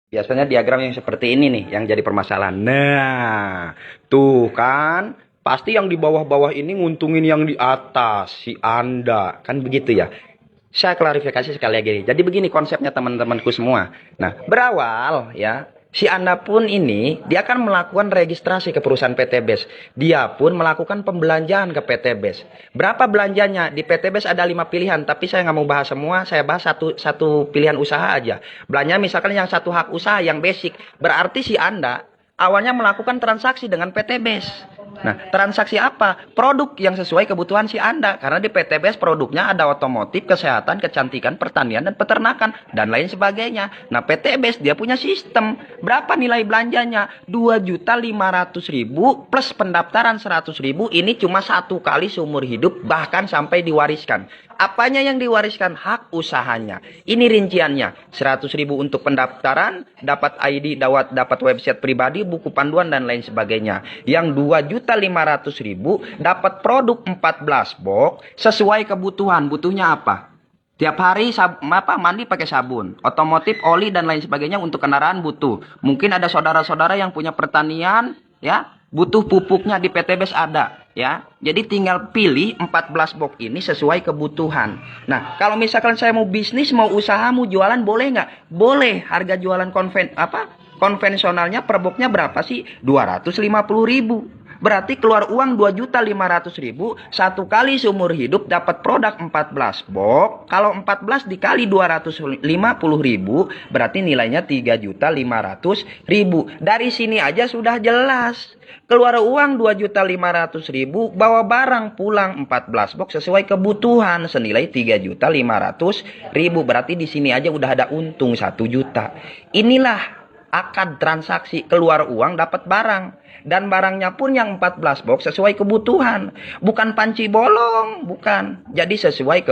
Biasanya diagram yang seperti ini nih yang jadi permasalahan. Nah, tuh kan pasti yang di bawah-bawah ini nguntungin yang di atas, si Anda. Kan begitu ya. Saya klarifikasi sekali lagi. Jadi begini konsepnya teman-temanku semua. Nah, berawal ya, si Anda pun ini dia akan melakukan registrasi ke perusahaan PT BES. Dia pun melakukan pembelanjaan ke PT BES. Berapa belanjanya? Di PT BES ada 5 pilihan, tapi saya nggak mau bahas semua. Saya bahas satu pilihan usaha aja. Belanja misalkan yang satu hak usaha yang basic. Berarti si Anda awalnya melakukan transaksi dengan PT BES. Nah, transaksi apa? Produk yang sesuai kebutuhan si Anda. Karena di PTBS produknya ada otomotif, kesehatan, kecantikan, pertanian, dan peternakan, dan lain sebagainya. Nah, PTBS dia punya sistem. Berapa nilai belanjanya? 2.500.000 plus pendaftaran 100.000. Ini cuma satu kali seumur hidup, bahkan sampai diwariskan. Apanya yang diwariskan? Hak usahanya. Ini rinciannya. 100.000 untuk pendaftaran, dapat ID, dapat website pribadi, buku panduan, dan lain sebagainya. Yang 2.500.000 dapat produk 14 box sesuai kebutuhan. Butuhnya apa? Tiap hari mandi pakai sabun, otomotif, oli, dan lain sebagainya untuk kendaraan butuh. Mungkin ada saudara-saudara yang punya pertanian, ya, butuh pupuknya di PTBS ada. Ya, jadi tinggal pilih 14 box ini sesuai kebutuhan. Nah, kalau misalkan saya mau bisnis, mau usaha, mau jualan, boleh nggak? Boleh. Harga jualan konvensionalnya per boxnya berapa sih? 250.000. Berarti keluar uang 2.500.000 satu kali seumur hidup dapat produk 14 box. Kalau 14 dikali 250.000 berarti nilainya 3.500.000. Dari sini aja sudah jelas. Keluar uang 2.500.000, bawa barang pulang 14 box sesuai kebutuhan senilai 3.500.000. Berarti di sini aja udah ada untung 1 juta. Inilah akad transaksi, keluar uang dapat barang. Dan barangnya pun yang 14 box sesuai kebutuhan. Bukan panci bolong, bukan. Jadi sesuai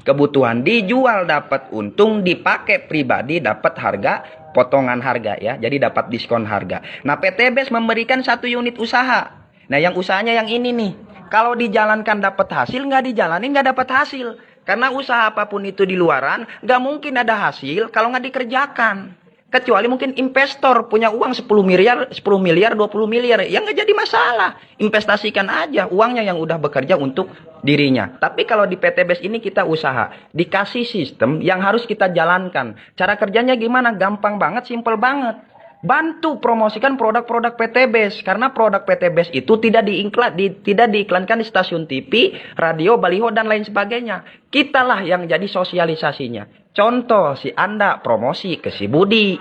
kebutuhan. Dijual dapat untung, dipakai pribadi dapat harga, potongan harga ya. Jadi dapat diskon harga. Nah, PT BES memberikan 1 unit usaha. Nah, yang usahanya yang ini nih. Kalau dijalankan dapat hasil, nggak dijalani nggak dapat hasil. Karena usaha apapun itu di luaran, nggak mungkin ada hasil kalau nggak dikerjakan. Kecuali mungkin investor punya uang 10 miliar, 20 miliar. Yang nggak jadi masalah. Investasikan aja uangnya yang udah bekerja untuk dirinya. Tapi kalau di PT BES ini kita usaha. Dikasih sistem yang harus kita jalankan. Cara kerjanya gimana? Gampang banget, simple banget. Bantu promosikan produk-produk PT BES. Karena produk PT BES itu tidak diiklankan di stasiun TV, radio, baliho, dan lain sebagainya. Kitalah yang jadi sosialisasinya. Contoh, si Anda promosi ke si Budi.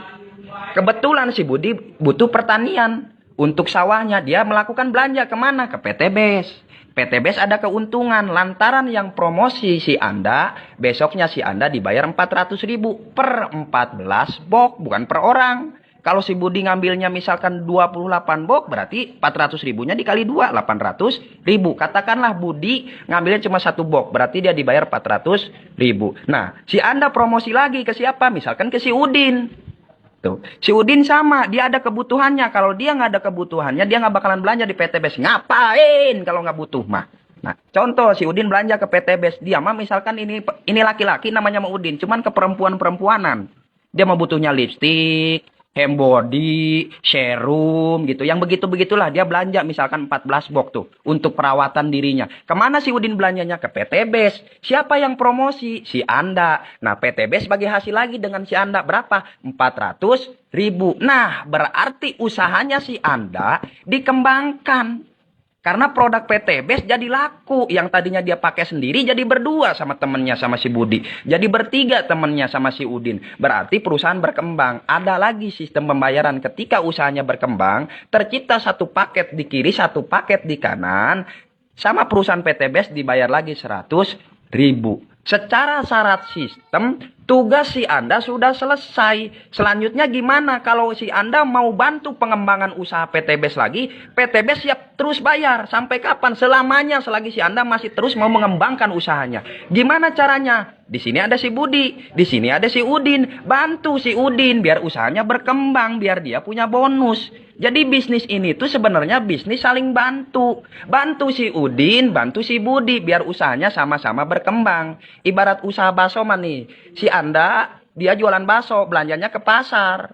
Kebetulan si Budi butuh pertanian. Untuk sawahnya dia melakukan belanja kemana? Ke PT BES. PT BES ada keuntungan. Lantaran yang promosi si Anda, besoknya si Anda dibayar 400.000 per 14 box, bukan per orang. Kalau si Budi ngambilnya misalkan 28 box, berarti 400.000-nya dikali 2, 800.000. Katakanlah Budi ngambilnya cuma 1 box, berarti dia dibayar 400.000. Nah, si Anda promosi lagi ke siapa? Misalkan ke si Udin. Tuh. Si Udin sama, dia ada kebutuhannya. Kalau dia nggak ada kebutuhannya, dia nggak bakalan belanja di PT BES. Ngapain kalau nggak butuh mah? Nah, contoh si Udin belanja ke PT BES. Dia mah misalkan ini laki-laki namanya mau Udin, cuman ke perempuan-perempuanan. Dia mau butuhnya lipstik, hand body, serum gitu. Yang begitu-begitulah dia belanja misalkan 14 box tuh untuk perawatan dirinya. Kemana si Udin belanjanya? Ke PT BES. Siapa yang promosi? Si Anda. Nah, PT BES bagi hasil lagi dengan si Anda berapa? 400.000. Nah, berarti usahanya si Anda dikembangkan. Karena produk PT BES jadi laku. Yang tadinya dia pakai sendiri jadi berdua sama temennya sama si Budi. Jadi bertiga temennya sama si Udin. Berarti perusahaan berkembang. Ada lagi sistem pembayaran. Ketika usahanya berkembang, tercipta satu paket di kiri, satu paket di kanan. Sama perusahaan PT BES dibayar lagi 100.000. Secara syarat sistem, tugas si Anda sudah selesai. Selanjutnya gimana? Kalau si Anda mau bantu pengembangan usaha PT BES lagi, PT BES siap terus bayar. Sampai kapan? Selamanya selagi si Anda masih terus mau mengembangkan usahanya. Gimana caranya? Di sini ada si Budi, di sini ada si Udin. Bantu si Udin biar usahanya berkembang, biar dia punya bonus. Jadi bisnis ini tuh sebenarnya bisnis saling bantu. Bantu si Udin, bantu si Budi biar usahanya sama-sama berkembang. Ibarat usaha bakso nih. Si Anda dia jualan bakso, belanjanya ke pasar.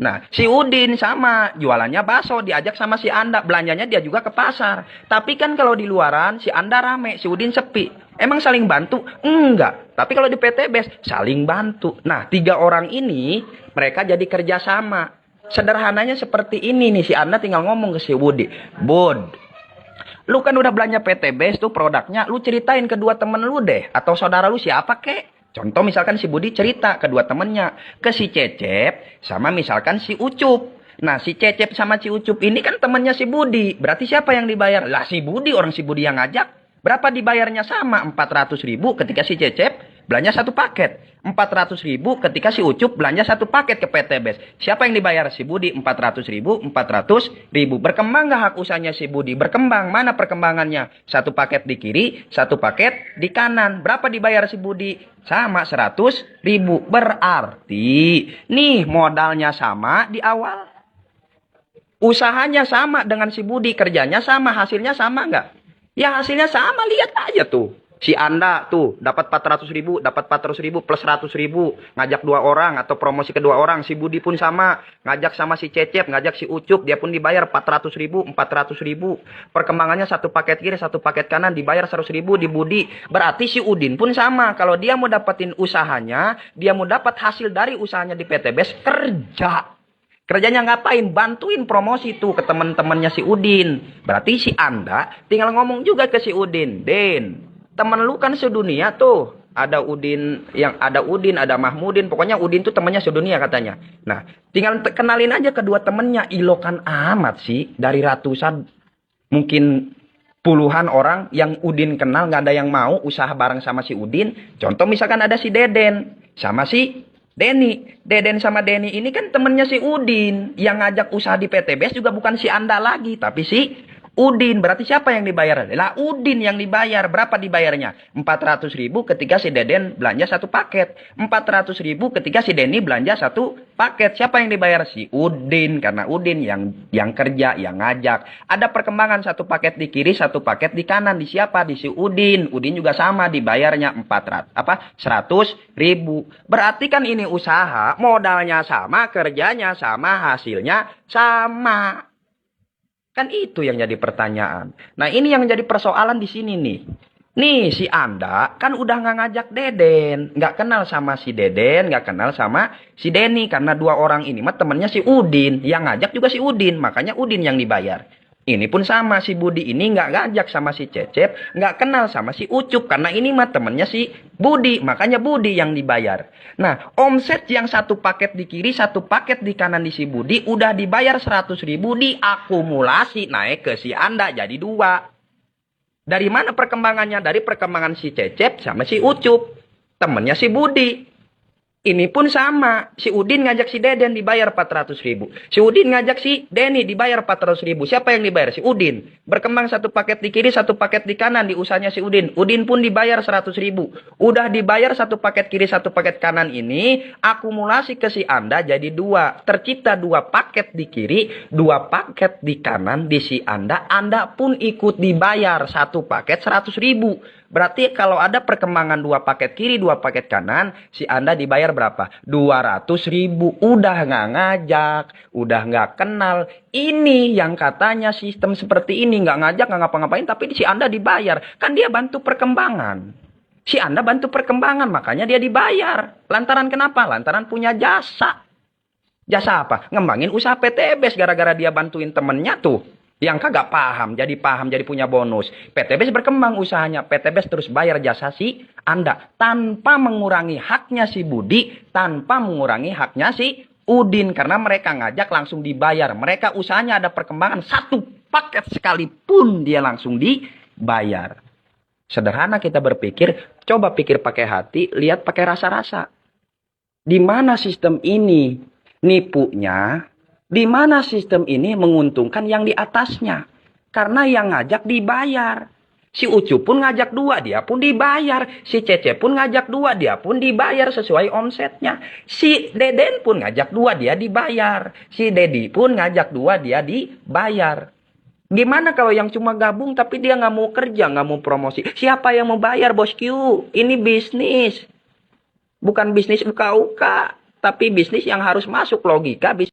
Nah, si Udin sama, jualannya bakso, diajak sama si Anda, belanjanya dia juga ke pasar. Tapi kan kalau di luaran, si Anda rame, si Udin sepi. Emang saling bantu? Enggak. Tapi kalau di PTBes, saling bantu. Nah, 3 orang ini, mereka jadi kerjasama. Sederhananya seperti ini nih, si Anda tinggal ngomong ke si Budi. Bud, lu kan udah belanja PTBes tuh produknya, lu ceritain ke 2 temen lu deh. Atau saudara lu siapa kek? Contoh misalkan si Budi cerita ke 2 temennya. Ke si Cecep sama misalkan si Ucup. Nah si Cecep sama si Ucup ini kan temennya si Budi. Berarti siapa yang dibayar? Lah si Budi, orang si Budi yang ngajak. Berapa dibayarnya sama? 400.000 ketika si Cecep belanja 1 paket. 400.000 ketika si Ucup belanja 1 paket ke PTBes. Siapa yang dibayar? Si Budi. 400.000, 400.000. Berkembang gak hak usahanya si Budi? Berkembang. Mana perkembangannya? 1 paket di kiri, 1 paket di kanan. Berapa dibayar si Budi? Sama 100.000. Berarti nih modalnya sama di awal. Usahanya sama dengan si Budi. Kerjanya sama. Hasilnya sama nggak? Ya hasilnya sama. Lihat aja tuh. Si Anda tuh dapat 400.000, dapat 400.000 plus 100.000, ngajak 2 orang atau promosi ke 2 orang. Si Budi pun sama, ngajak sama si Cecep, ngajak si Ucup, dia pun dibayar 400.000, 400.000. Perkembangannya 1 paket kiri, 1 paket kanan, dibayar 100.000 di Budi. Berarti si Udin pun sama. Kalau dia mau dapetin usahanya, dia mau dapat hasil dari usahanya di PTBes, kerja. Kerjanya ngapain? Bantuin promosi tuh ke teman-temannya si Udin. Berarti si Anda tinggal ngomong juga ke si Udin, Den, temen lu kan sedunia tuh. Ada Udin, ada Mahmudin. Pokoknya Udin tuh temannya sedunia katanya. Nah, tinggal kenalin aja kedua temennya. Ilokan amat sih. Dari ratusan, mungkin puluhan orang yang Udin kenal, nggak ada yang mau usaha bareng sama si Udin. Contoh misalkan ada si Deden sama si Denny. Deden sama Denny ini kan temennya si Udin. Yang ngajak usaha di PTBes juga bukan si Anda lagi, tapi si Udin. Berarti siapa yang dibayar? Lah Udin yang dibayar. Berapa dibayarnya? 400.000 ketika si Deden belanja 1 paket. 400.000 ketika si Denny belanja 1 paket. Siapa yang dibayar? Si Udin. Karena Udin yang kerja, yang ngajak. Ada perkembangan 1 paket di kiri, 1 paket di kanan. Di siapa? Di si Udin. Udin juga sama dibayarnya 100.000. Berarti kan ini usaha, modalnya sama, kerjanya sama, hasilnya sama. Kan itu yang jadi pertanyaan. Nah ini yang jadi persoalan di sini nih. Nih si Anda kan udah nggak ngajak Deden. Nggak kenal sama si Deden, nggak kenal sama si Denny. Karena 2 orang ini mah temennya si Udin. Yang ngajak juga si Udin. Makanya Udin yang dibayar. Ini pun sama, si Budi ini nggak ngajak sama si Cecep. Nggak kenal sama si Ucup. Karena ini mah temennya si Budi. Makanya Budi yang dibayar. Nah, omset yang 1 paket di kiri, 1 paket di kanan di si Budi, udah dibayar 100.000, diakumulasi naik ke si Anda jadi 2. Dari mana perkembangannya? Dari perkembangan si Cecep sama si Ucup. Temennya si Budi. Ini pun sama. Si Udin ngajak si Deden dibayar 400.000. Si Udin ngajak si Denny dibayar 400.000. Siapa yang dibayar? Si Udin. Berkembang 1 paket di kiri, 1 paket di kanan di usahanya si Udin. Udin pun dibayar 100.000. Udah dibayar 1 paket kiri, 1 paket kanan ini. Akumulasi ke si Anda jadi 2. Tercipta 2 paket di kiri, 2 paket di kanan di si Anda. Anda pun ikut dibayar 1 paket 100.000. Berarti kalau ada perkembangan 2 paket kiri, 2 paket kanan, si Anda dibayar berapa? 200.000. Udah nggak ngajak, udah nggak kenal. Ini yang katanya sistem seperti ini, nggak ngajak, nggak ngapa-ngapain, tapi si Anda dibayar. Kan dia bantu perkembangan. Si Anda bantu perkembangan, makanya dia dibayar. Lantaran kenapa? Lantaran punya jasa. Jasa apa? Ngembangin usaha PTBes gara-gara dia bantuin temennya tuh. Yang kagak paham, jadi punya bonus. PTBes berkembang usahanya. PTBes terus bayar jasa si Anda. Tanpa mengurangi haknya si Budi. Tanpa mengurangi haknya si Udin. Karena mereka ngajak langsung dibayar. Mereka usahanya ada perkembangan. 1 paket sekalipun dia langsung dibayar. Sederhana kita berpikir. Coba pikir pakai hati. Lihat pakai rasa-rasa. Di mana sistem ini nipunya? Di mana sistem ini menguntungkan yang di atasnya? Karena yang ngajak dibayar. Si Ucup pun ngajak 2, dia pun dibayar. Si Cece pun ngajak 2, dia pun dibayar sesuai omsetnya. Si Deden pun ngajak 2, dia dibayar. Si Dedi pun ngajak 2, dia dibayar. Gimana kalau yang cuma gabung tapi dia nggak mau kerja, nggak mau promosi? Siapa yang mau bayar, bosku? Ini bisnis. Bukan bisnis uka-uka. Tapi bisnis yang harus masuk logika.